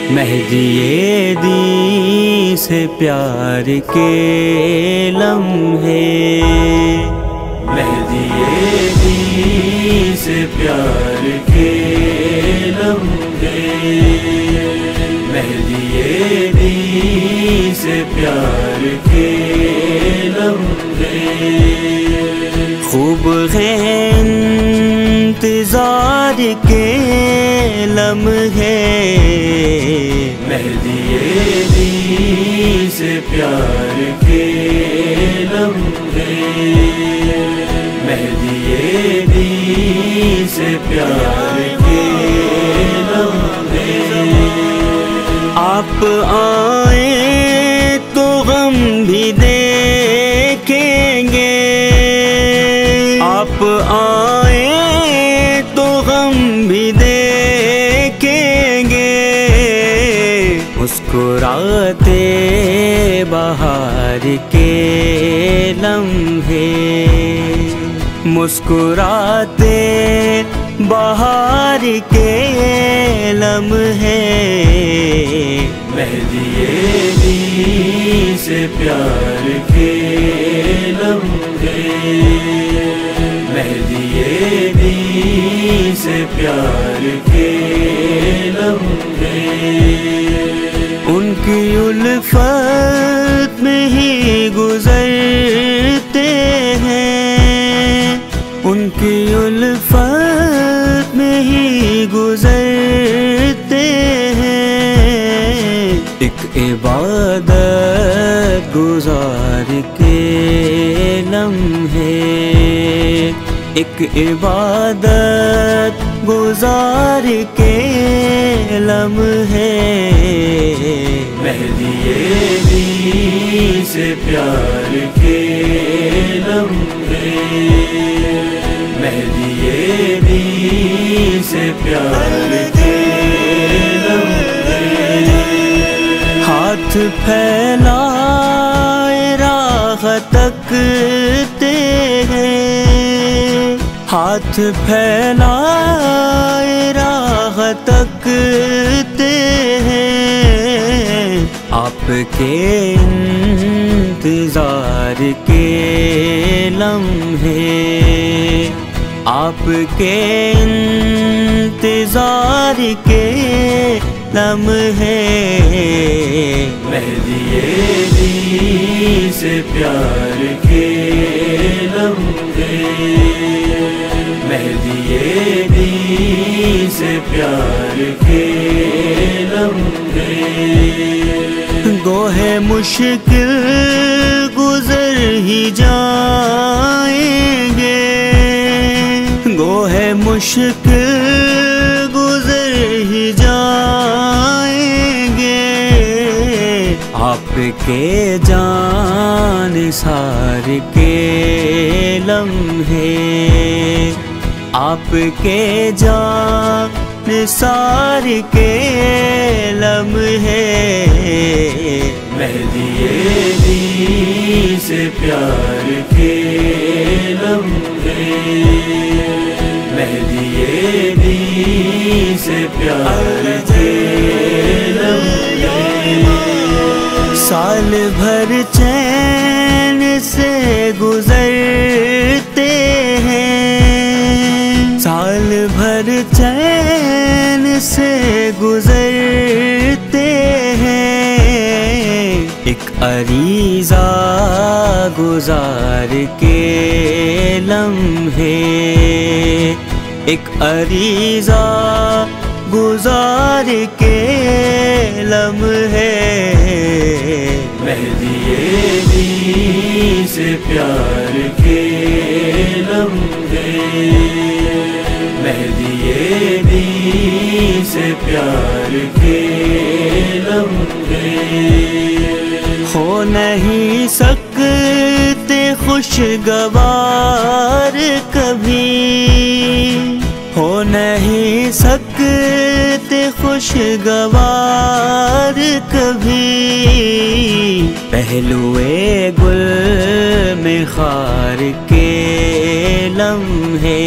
مہدی دین سے پیار کے لمحے، مہدی دین سے پیار کے لمحے، مہدی دین سے پیار کے لمحے، خوب ہے انتظار کے لمحے، مہدی دین سے پیار کے لمحے، مہدی دین سے پیار کے لمحے، آپ آئیں تو غم بھی دیکھیں گے، آپ آئیں تو غم بھی دیکھیں گے، مسکراتے بہار کے لمحے، مسکراتے بہار کے لمحے، مہدی دین سے پیار کے لمحے، مہدی دین سے پیار کے لمحے، ان کی الفت میں ہی گزرتے ہیں، ان کی الفت میں ہی گزرتے ہیں، ایک عبادت گزار کے لمحے، ایک عبادت گزار کے لمحے، مہدی دین سے پیار کے لمحے، مہدی دین سے پیار کے لمحے، ہاتھ پھیلائے راہ تکتے ہیں، ہاتھ پھیلائے راہ تکتے ہیں، آپ کے انتظار کے لمحے، آپ کے انتظار کے لمحے، مہدی دین سے پیار کے لمحے، مہدی دین سے پیار کے لمحے، گوہ مشکل گزر ہی جائیں گے، گوہ مشکل گزر ہی جائیں گے، آپ کے جان نثار کے لمحے، آپ کے جان نثار کے لمحے، مہدی دین سے پیار کے لمحے، مہدی دین سے پیار کے لمحے، سال بھر چین سے گزرتے ہیں، سال بھر چین سے گزرتے ہیں، ایک عریضہ گزار کے لمحے، ایک عریضہ گزار کے لمحے، مہدی دین سے پیار کے لمحے، مہدی دین سے پیار کے لمحے، ہو نہیں سکتے خوشگوار کبھی، ہو نہیں سکتے خوشگوار کبھی پہلوئے گل میں خار کے لمحے،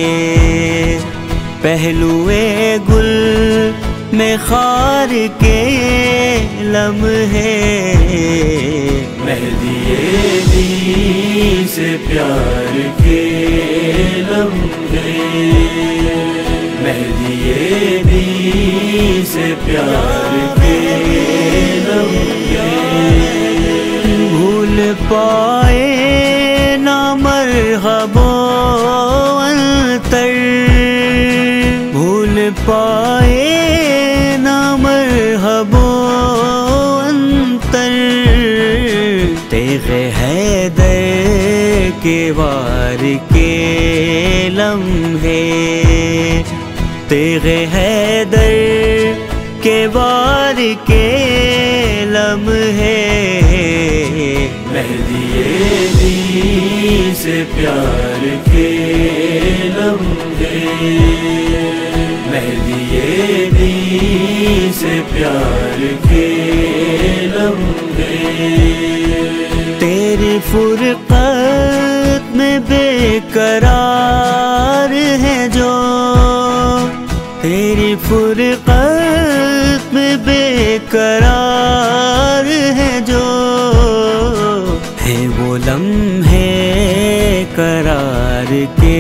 پہلوئے گل میں خار کے لمحے، مہدی بھی سے پیار کے لمحے، مہدی بھی سے پیار کے لمحے، بھول پائے نہ مرحبا انتر، بھول پائے نہ مرحبا انتر، تیغ حیدر کے وار کے لمحے، تیغ حیدر کے وار کے لمحے، مہدی بھی سے پیار کے لمحے، مہدی بھی سے پیار کے لمحے، تیری فرقت میں بے قرار ہے جو، تیری فرقت میں بے قرار ہے جو، ہے وہ لمحے قرار کے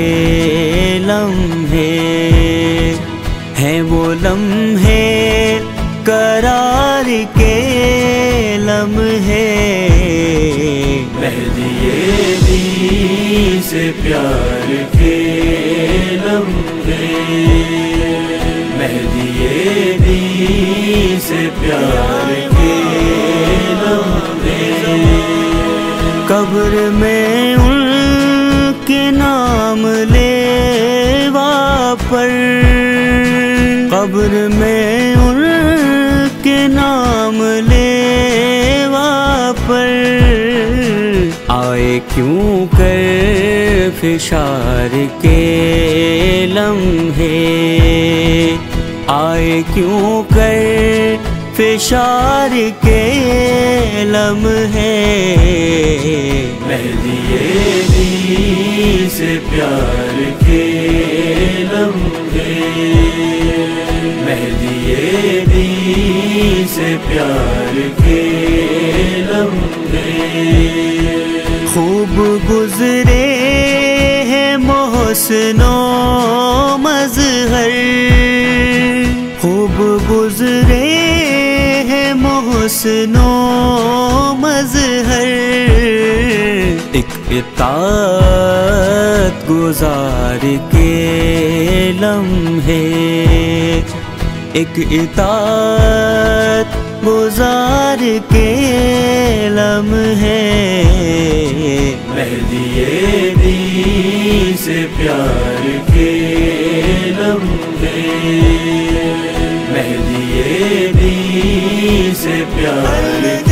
لمحے، ہے وہ لمحے قرار کے لمحے، مہدی بھی سے پیار کے لمحے، مہدی بھی سے پیار کے لمحے، قبر میں ان کے نام لیوا پر، قبر میں ان کے نام لیوا پر، آئے کیوں کر فشار کے لمحے، آئے کیوں کر فشار کے لمحے، مہدی بھی سے پیار کے لمحے، مہدی بھی سے پیار کے لمحے، خوب گزرے ہیں محسن و مظہر، خوب گزرے ہیں محسن و مظہر، ایک اطاعت گزار کے لمحے، ایک اطاعت گزار کے لمحے، مہدی بھی سے پیار کے لمحے، مہدی بھی سے پیار